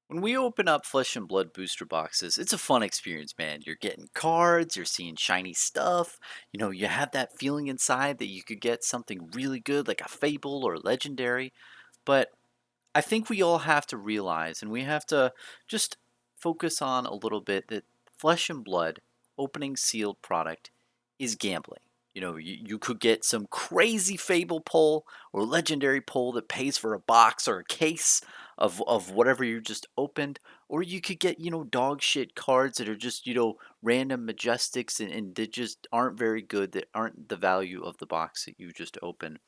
When we open up Flesh and Blood booster boxes, it's a fun experience, man. You're getting cards, you're seeing shiny stuff. You have that feeling inside that you could get something really good like a Fable or Legendary. But I think we all have to realize and we have to just focus on a little bit that Flesh and Blood opening sealed product is gambling. You could get some crazy Fable pull or Legendary pull that pays for a box or a case of whatever you just opened, or you could get, dog shit cards that are just, random Majestics and they just aren't very good, that aren't the value of the box that you just opened.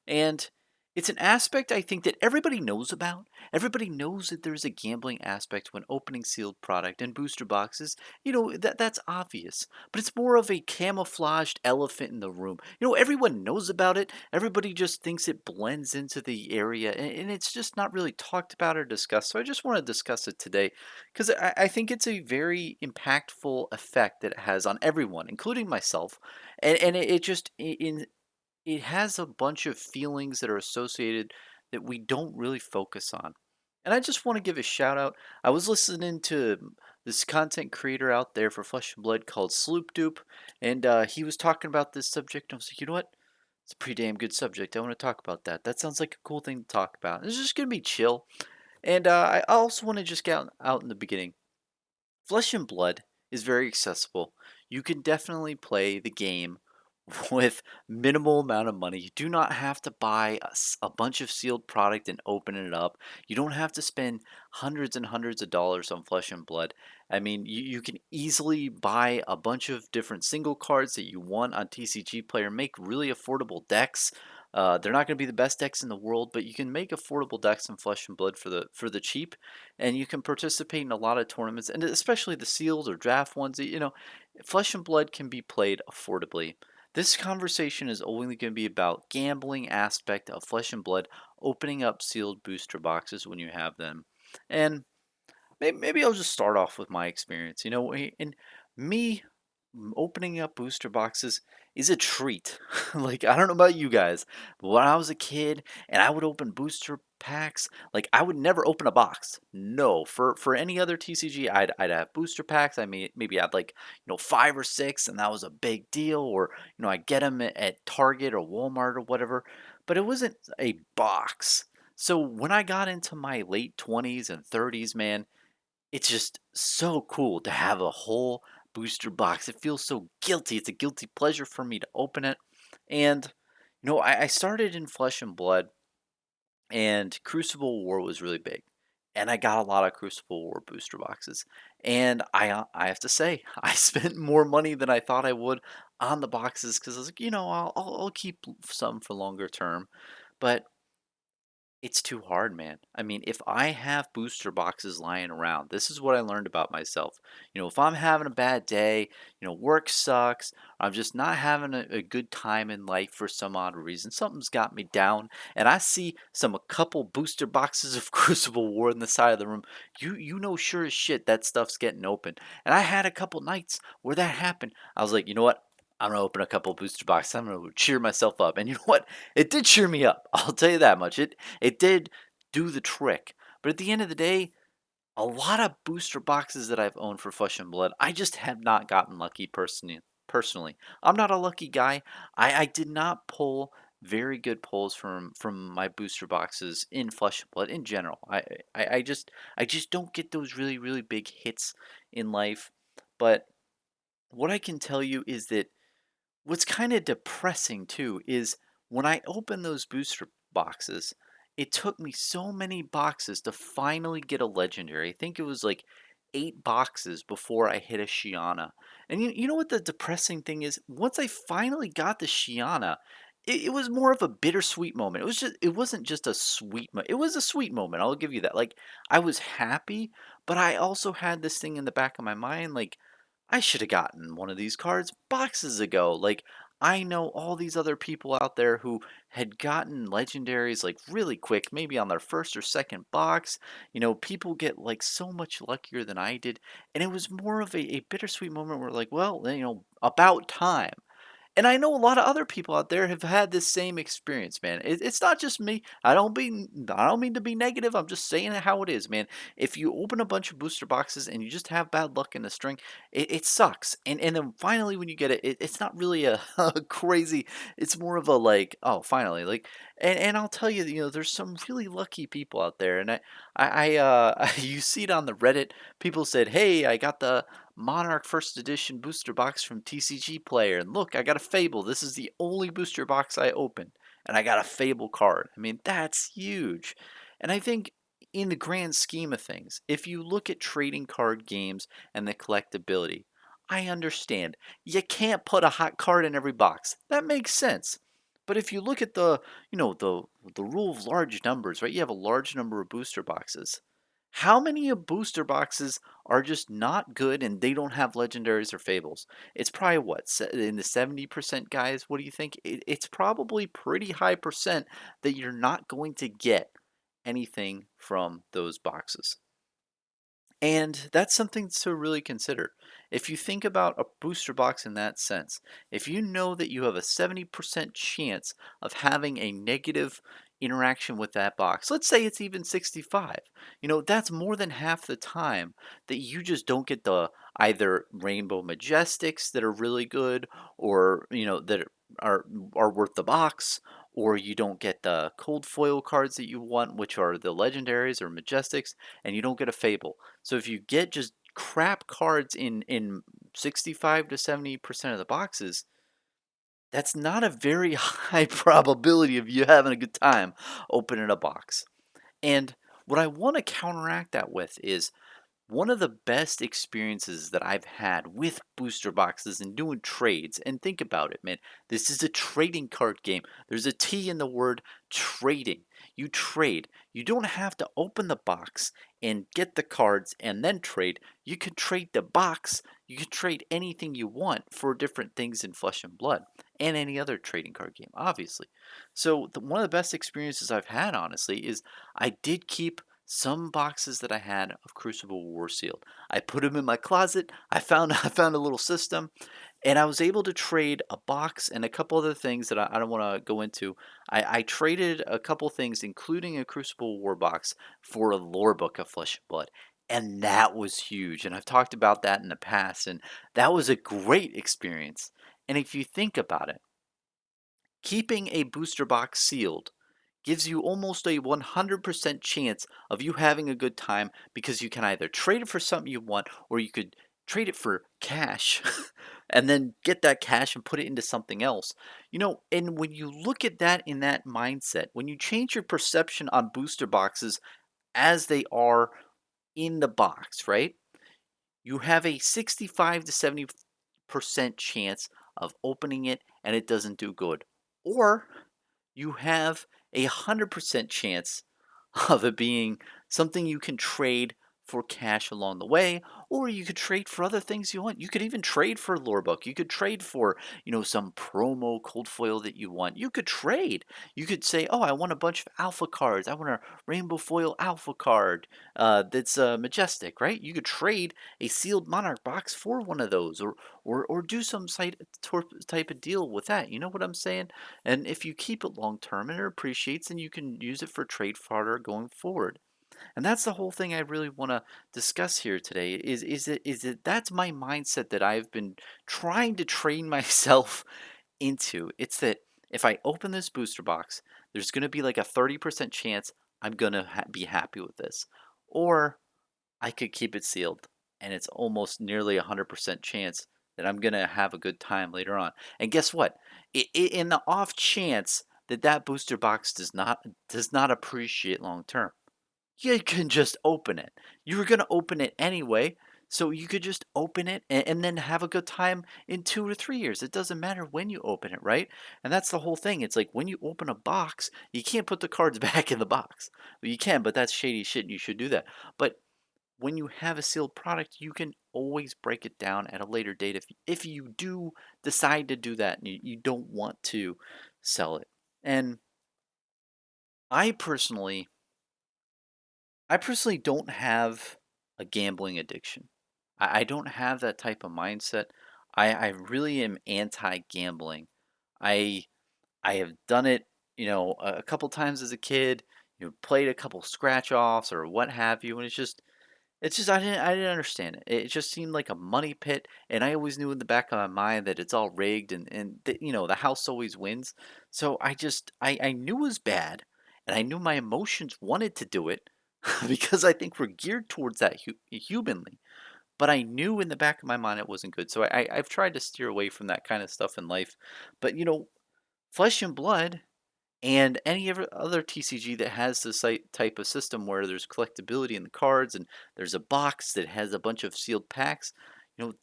And it's an aspect I think that everybody knows about. Everybody knows that there's a gambling aspect when opening sealed product and booster boxes. That's obvious. But it's more of a camouflaged elephant in the room. Everyone knows about it. Everybody just thinks it blends into the area and it's just not really talked about or discussed. So I just want to discuss it today because I think it's a very impactful effect that it has on everyone, including myself. And it just it has a bunch of feelings that are associated that we don't really focus on. And I just want to give a shout out. I was listening to this content creator out there for Flesh and Blood called Sloop Dupe, and he was talking about this subject. And I was like, you know what? It's a pretty damn good subject. I want to talk about that. That sounds like a cool thing to talk about. It's just going to be chill. And I also want to just get out in the beginning. Flesh and Blood is very accessible. You can definitely play the game with minimal amount of money. You do not have to buy a bunch of sealed product and open it up. You don't have to spend hundreds and hundreds of dollars on Flesh and Blood. I mean, you can easily buy a bunch of different single cards that you want on TCG Player, make really affordable decks. They're not going to be the best decks in the world, but you can make affordable decks in Flesh and Blood for the cheap, and you can participate in a lot of tournaments, and especially the sealed or draft ones. Flesh and Blood can be played affordably. This conversation is only going to be about gambling aspect of Flesh and Blood, opening up sealed booster boxes when you have them. And maybe I'll just start off with my experience. In me opening up booster boxes is a treat. Like, I don't know about you guys, but when I was a kid and I would open booster packs, like I would never open a box. No, for any other TCG, I'd have booster packs. I mean, maybe I'd like, 5 or 6, and that was a big deal. Or I'd get them at Target or Walmart or whatever. But it wasn't a box. So when I got into my late 20s and 30s, man, it's just so cool to have a whole booster box. It feels so guilty. It's a guilty pleasure for me to open it. And, I started in Flesh and Blood, and Crucible War was really big. And I got a lot of Crucible War booster boxes. And I have to say, I spent more money than I thought I would on the boxes because I was like, I'll keep some for longer term. But it's too hard, man. I mean, if I have booster boxes lying around, this is what I learned about myself. If I'm having a bad day, work sucks, I'm just not having a good time in life for some odd reason, something's got me down, and I see a couple booster boxes of Crucible War in the side of the room, you know sure as shit that stuff's getting open. And I had a couple nights where that happened. I was like, you know what? I'm gonna open a couple booster boxes. I'm gonna cheer myself up. And you know what? It did cheer me up. I'll tell you that much. It did do the trick. But at the end of the day, a lot of booster boxes that I've owned for Flesh and Blood, I just have not gotten lucky personally. I'm not a lucky guy. I did not pull very good pulls from my booster boxes in Flesh and Blood in general. I just don't get those really, really big hits in life. But what I can tell you is that what's kind of depressing too is when I open those booster boxes, it took me so many boxes to finally get a legendary. I think it was like 8 boxes before I hit a Shiana. And you know what the depressing thing is? Once I finally got the Shiana, it was more of a bittersweet moment. It wasn't just a sweet moment. It was a sweet moment. I'll give you that. Like, I was happy, but I also had this thing in the back of my mind, like, I should have gotten one of these cards boxes ago. Like, I know all these other people out there who had gotten legendaries like really quick, maybe on their first or second box. People get like so much luckier than I did. And it was more of a bittersweet moment where, like, well, about time. And I know a lot of other people out there have had this same experience, man. It's not just me. I don't mean to be negative. I'm just saying it how it is, man. If you open a bunch of booster boxes and you just have bad luck in the string, it sucks. And then finally when you get it, it's not really a, a crazy. It's more of a like, oh, finally, like. And I'll tell you, there's some really lucky people out there, and you see it on the Reddit. People said, "Hey, I got the Monarch First Edition booster box from TCG Player. And look, I got a Fable. This is the only booster box I opened. And I got a Fable card." I mean, that's huge. And I think in the grand scheme of things, if you look at trading card games and the collectability, I understand. You can't put a hot card in every box. That makes sense. But if you look at the rule of large numbers, right? You have a large number of booster boxes. How many of booster boxes are just not good and they don't have legendaries or fables? It's probably what, in the 70% guys? What do you think? It's probably pretty high percent that you're not going to get anything from those boxes. And that's something to really consider. If you think about a booster box in that sense, if you know that you have a 70% chance of having a negative interaction with that box, let's say it's even 65, that's more than half the time that you just don't get the either Rainbow Majestics that are really good or, that are are worth the box, or you don't get the cold foil cards that you want, which are the legendaries or majestics, and you don't get a fable. So if you get just crap cards in 65 to 70% of the boxes, that's not a very high probability of you having a good time opening a box. And what I want to counteract that with is one of the best experiences that I've had with booster boxes and doing trades, and think about it, man, this is a trading card game. There's a T in the word trading. You trade. You don't have to open the box and get the cards and then trade. You can trade the box. You can trade anything you want for different things in Flesh and Blood and any other trading card game, obviously. So, one of the best experiences I've had, honestly, is I did keep some boxes that I had of Crucible War sealed. I put them in my closet. I found a little system, and I was able to trade a box and a couple other things that I don't want to go into. I traded a couple things, including a Crucible War box, for a lore book of Flesh and Blood. And that was huge. And I've talked about that in the past, and that was a great experience. And if you think about it, keeping a booster box sealed gives you almost a 100% chance of you having a good time because you can either trade it for something you want or you could trade it for cash and then get that cash and put it into something else. And when you look at that in that mindset, when you change your perception on booster boxes as they are in the box, right? You have a 65 to 70% chance of opening it and it doesn't do good. Or you have a 100% chance of it being something you can trade for cash along the way, or you could trade for other things you want. You could even trade for lore book. You could trade for, some promo cold foil that you want. You could trade. You could say, "Oh, I want a bunch of alpha cards. I want a rainbow foil alpha card that's majestic," right? You could trade a sealed monarch box for one of those, or do some type of deal with that. You know what I'm saying? And if you keep it long term and it appreciates, then you can use it for trade fodder going forward. And that's the whole thing I really want to discuss here today is it that's my mindset that I've been trying to train myself into. It's that if I open this booster box, there's going to be like a 30% chance I'm going to be happy with this. Or I could keep it sealed and it's almost nearly a 100% chance that I'm going to have a good time later on. And guess what? In the off chance that that booster box does not appreciate long term, you can just open it. You were going to open it anyway, so you could just open it and then have a good time in 2 to 3 years. It doesn't matter when you open it, right? And that's the whole thing. It's like when you open a box, you can't put the cards back in the box. Well, you can, but that's shady shit and you should do that. But when you have a sealed product, you can always break it down at a later date if you do decide to do that and you don't want to sell it. And I personally I personally don't have a gambling addiction. I don't have that type of mindset. I really am anti-gambling. I I have done it, a couple times as a kid, played a couple scratch offs or what have you, and it's just I didn't understand it. It just seemed like a money pit, and I always knew in the back of my mind that it's all rigged and the house always wins. So I knew it was bad, and I knew my emotions wanted to do it because I think we're geared towards that humanly. But I knew in the back of my mind it wasn't good. So I've tried to steer away from that kind of stuff in life. But Flesh and Blood and any other TCG that has this type of system where there's collectability in the cards and there's a box that has a bunch of sealed packs,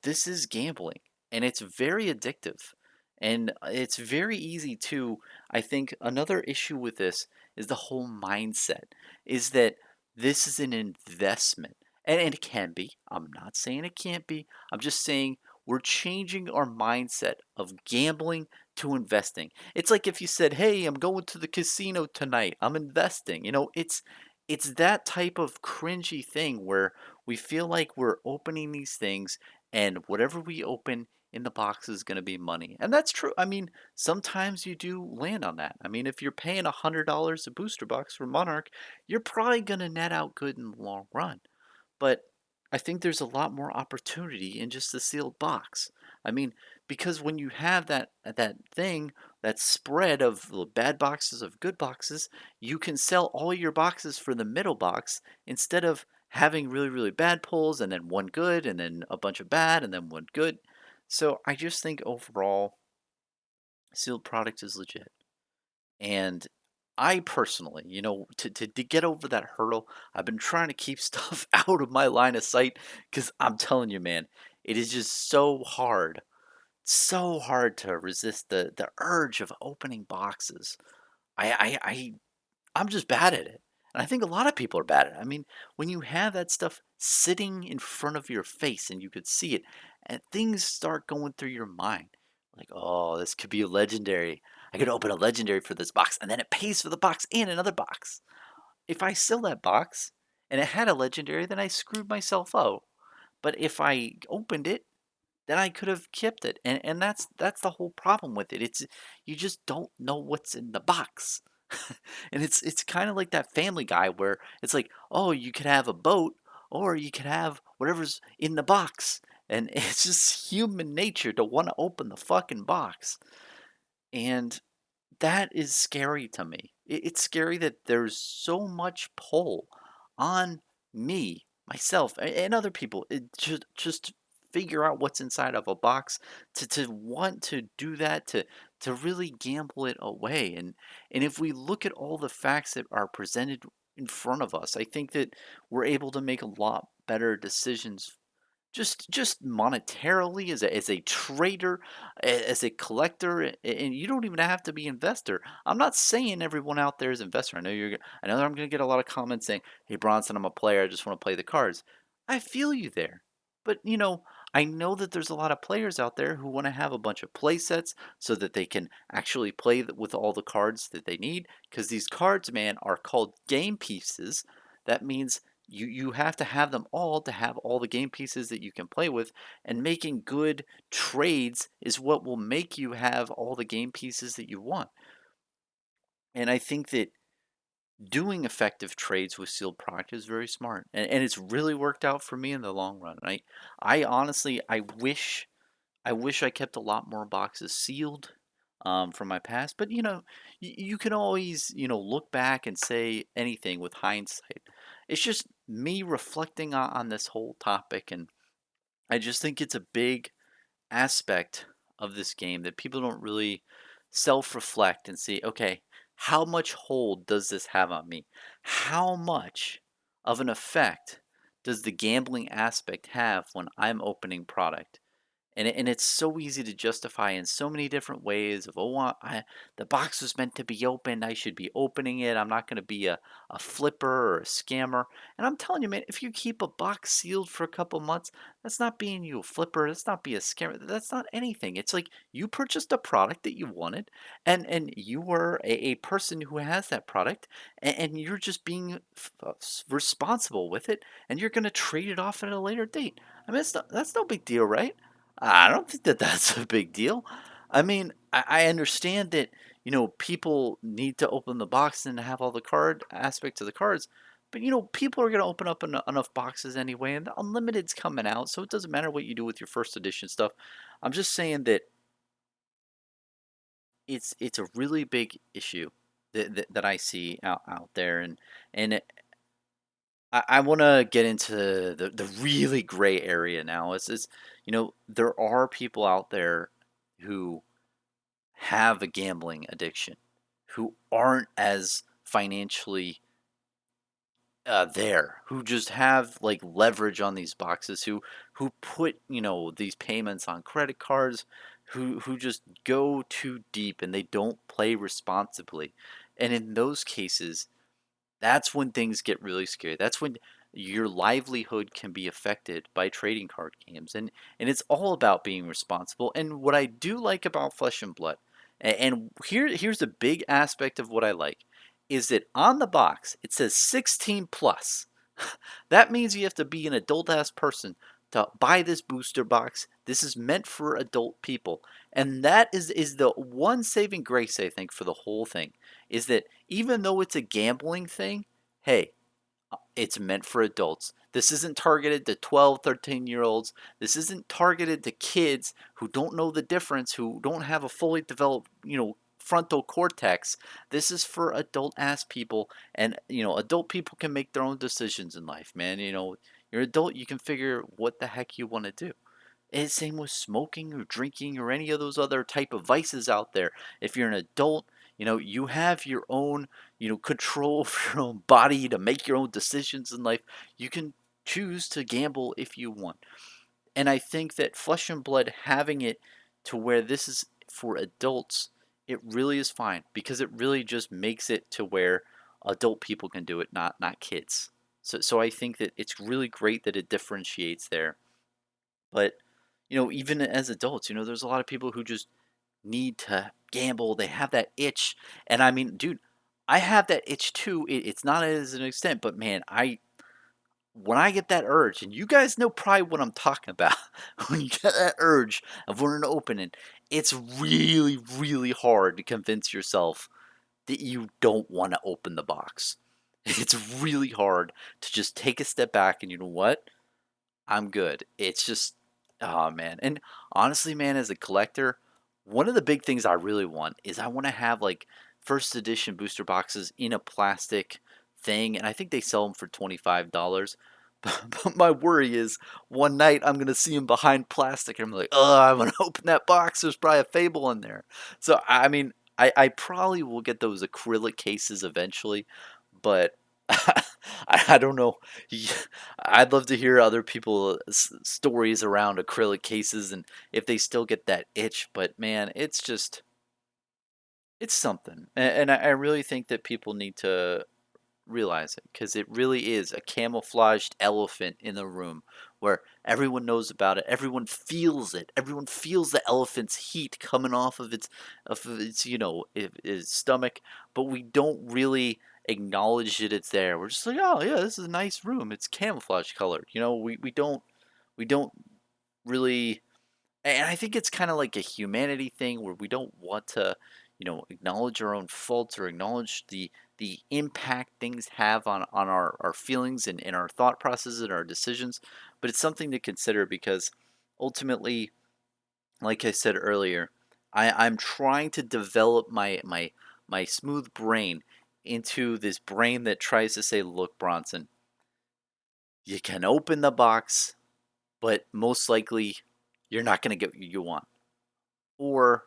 this is gambling and it's very addictive. And it's very easy to, I think another issue with this is the whole mindset is that this is an investment. And it can be. I'm not saying it can't be. I'm just saying we're changing our mindset of gambling to investing. It's like if you said, "Hey, I'm going to the casino tonight. I'm investing." It's that type of cringy thing where we feel like we're opening these things and whatever we open in the box is going to be money. And that's true. I mean, sometimes you do land on that. I mean, if you're paying $100 a booster box for Monarch, you're probably going to net out good in the long run. But I think there's a lot more opportunity in just the sealed box. I mean, because when you have that thing, that spread of the bad boxes of good boxes, you can sell all your boxes for the middle box instead of having really, really bad pulls and then one good and then a bunch of bad and then one good. So I just think overall, sealed product is legit. And I personally, to get over that hurdle, I've been trying to keep stuff out of my line of sight because I'm telling you, man, it is just so hard to resist the urge of opening boxes. I I'm just bad at it. And I think a lot of people are bad at it. I mean, when you have that stuff sitting in front of your face and you could see it, and things start going through your mind. Like, oh, this could be a legendary. I could open a legendary for this box, and then it pays for the box and another box. If I sell that box and it had a legendary, then I screwed myself out. But if I opened it, then I could have kept it. And that's the whole problem with it. It's you just don't know what's in the box. And it's kind of like that Family Guy where it's like, oh, you could have a boat or you could have whatever's in the box. And it's just human nature to want to open the fucking box. And that is scary to me. It's scary that there's so much pull on me, myself, and other people. It just figure out what's inside of a box to want to do that to really gamble it away. And if we look at all the facts that are presented in front of us, I think that we're able to make a lot better decisions just monetarily as a trader, as a collector, and you don't even have to be investor. I'm not saying everyone out there is investor. I know that I'm gonna get a lot of comments saying, "Hey Bronson, I'm a player. I just want to play the cards." I feel you there, but I know that there's a lot of players out there who want to have a bunch of play sets so that they can actually play with all the cards that they need. Because these cards, man, are called game pieces. That means you have to have them all to have all the game pieces that you can play with, and making good trades is what will make you have all the game pieces that you want. And I think that doing effective trades with sealed product is very smart, and it's really worked out for me in the long run. I honestly I wish I kept a lot more boxes sealed from my past, but you can always look back and say anything with hindsight. It's just me reflecting on this whole topic, and I just think it's a big aspect of this game that people don't really self-reflect and see, okay, how much hold does this have on me? How much of an effect does the gambling aspect have when I'm opening product? And it's so easy to justify in so many different ways of, oh, the box was meant to be opened. I should be opening it. I'm not going to be a flipper or a scammer. And I'm telling you, man, if you keep a box sealed for a couple months, that's not being you a flipper. That's not being a scammer. That's not anything. It's like you purchased a product that you wanted, and you were a person who has that product, and you're just being responsible with it, and you're going to trade it off at a later date. I mean, that's no big deal, right? I don't think that that's a big deal. I mean, I understand that, people need to open the box and have all the card aspect of the cards, but people are gonna open up enough boxes anyway, and the unlimited's coming out, so it doesn't matter what you do with your first edition stuff. I'm just saying that it's a really big issue that I see out there, and I want to get into the really gray area now. Is there are people out there who have a gambling addiction, who aren't as financially there, who just have like leverage on these boxes, who put these payments on credit cards, who just go too deep and they don't play responsibly, and in those cases that's when things get really scary. That's when your livelihood can be affected by trading card games. And it's all about being responsible. And what I do like about Flesh and Blood, and here's a big aspect of what I like, is that on the box it says 16 plus. That means you have to be an adult ass person to buy this booster box. This is meant for adult people. And that is the one saving grace I think for the whole thing, is that even though it's a gambling thing, hey, it's meant for adults. This isn't targeted to 12, 13-year olds. This isn't targeted to kids who don't know the difference, who don't have a fully developed, frontal cortex. This is for adult ass people, and adult people can make their own decisions in life, man. You're an adult, you can figure what the heck you want to do. And same with smoking or drinking or any of those other type of vices out there. If you're an adult, you have your own, control of your own body to make your own decisions in life. You can choose to gamble if you want. And I think that Flesh and Blood having it to where this is for adults, it really is fine because it really just makes it to where adult people can do it, not kids. So I think that it's really great that it differentiates there. But even as adults, there's a lot of people who just need to gamble. They have that itch, and I mean, dude, I have that itch too. It's not as an extent, but man, I when I get that urge, and you guys know probably what I'm talking about. When you get that urge of wanting to open it, it's really, really hard to convince yourself that you don't want to open the box. It's really hard to just take a step back and you know what? I'm good. It's just, oh man. And honestly, man, as a collector, one of the big things I really want is I want to have like first edition booster boxes in a plastic thing, and I think they sell them for $25. But my worry is one night I'm gonna see them behind plastic, and I'm like, oh, I'm gonna open that box. There's probably a fable in there. So I mean, I probably will get those acrylic cases eventually, but I don't know. I'd love to hear other people stories around acrylic cases and if they still get that itch. But man, it's something, and I really think that people need to realize it because it really is a camouflaged elephant in the room where everyone knows about it, everyone feels it, everyone feels the elephant's heat coming off of its its stomach, but we don't really acknowledge that it's there. We're just like, oh yeah, this is a nice room, it's camouflage colored. We don't really, and I think it's kind of like a humanity thing where we don't want to, acknowledge our own faults or acknowledge the impact things have on our feelings and our thought processes and our decisions. But it's something to consider because ultimately, like I said earlier, I'm trying to develop my smooth brain into this brain that tries to say, look, Bronson, you can open the box, but most likely you're not going to get what you want. Or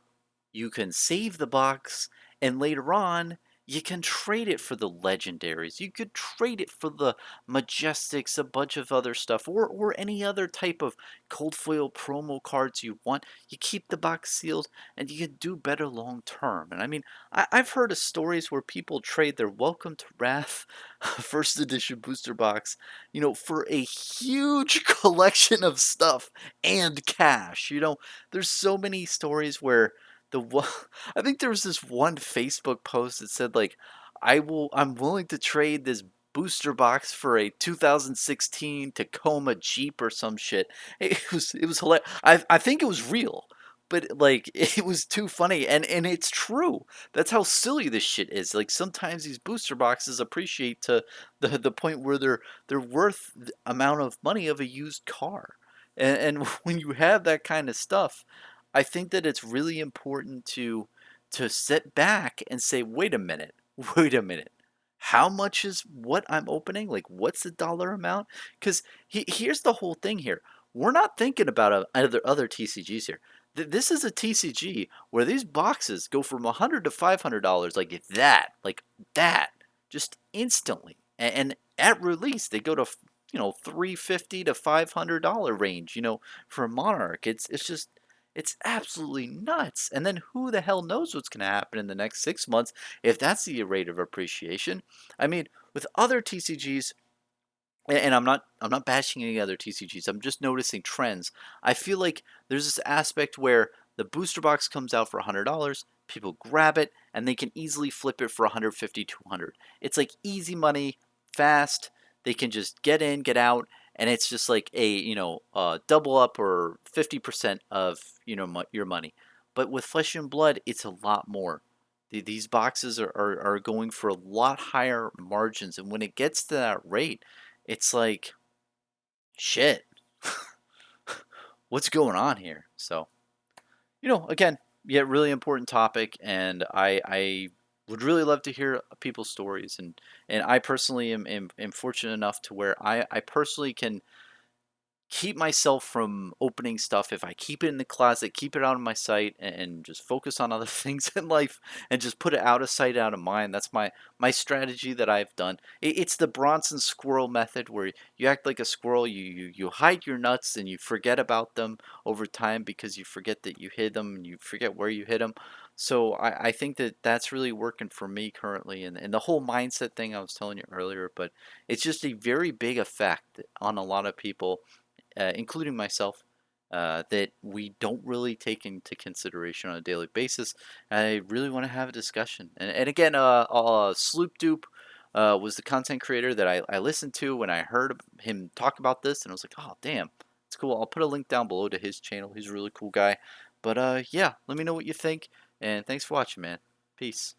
you can save the box and later on you can trade it for the legendaries. You could trade it for the majestics, a bunch of other stuff, or any other type of cold foil promo cards you want. You keep the box sealed and you can do better long term. And I mean, I've heard of stories where people trade their Welcome to Wrath first edition booster box, for a huge collection of stuff and cash. There's so many stories where the one, I think there was this one Facebook post that said like, I'm willing to trade this booster box for a 2016 Tacoma Jeep or some shit. It was hilarious. I think it was real, but like it was too funny, and it's true. That's how silly this shit is. Like sometimes these booster boxes appreciate to the point where they're worth the amount of money of a used car. And when you have that kind of stuff, I think that it's really important to sit back and say, wait a minute, wait a minute. How much is what I'm opening? Like, what's the dollar amount? Because here's the whole thing here. We're not thinking about other TCGs here. This is a TCG where these boxes go from $100 to $500, like that, just instantly. And at release, they go to $350 to $500 range. For Monarch, it's just it's absolutely nuts. And then who the hell knows what's going to happen in the next 6 months if that's the rate of appreciation? I mean, with other TCGs, and I'm not bashing any other TCGs. I'm just noticing trends. I feel like there's this aspect where the booster box comes out for $100, people grab it, and they can easily flip it for 150, 200. It's like easy money, fast. They can just get in, get out, and it's just like a double up or 50% of your money. But with Flesh and Blood, it's a lot more. These boxes are going for a lot higher margins, and when it gets to that rate, it's like, shit, what's going on here? So, again, yeah, really important topic, and I would really love to hear people's stories, and I personally am fortunate enough to where I personally can keep myself from opening stuff if I keep it in the closet, keep it out of my sight, and just focus on other things in life, and just put it out of sight, out of mind. That's my strategy that I've done. It's the Bronson squirrel method, where you act like a squirrel. You hide your nuts and you forget about them over time because you forget that you hid them and you forget where you hid them. So I think that that's really working for me currently, and the whole mindset thing I was telling you earlier. But it's just a very big effect on a lot of people, including myself, that we don't really take into consideration on a daily basis. I really want to have a discussion. And again, Sloop Dupe was the content creator that I listened to when I heard him talk about this, and I was like, oh, damn, it's cool. I'll put a link down below to his channel. He's a really cool guy. But yeah, let me know what you think, and thanks for watching, man. Peace.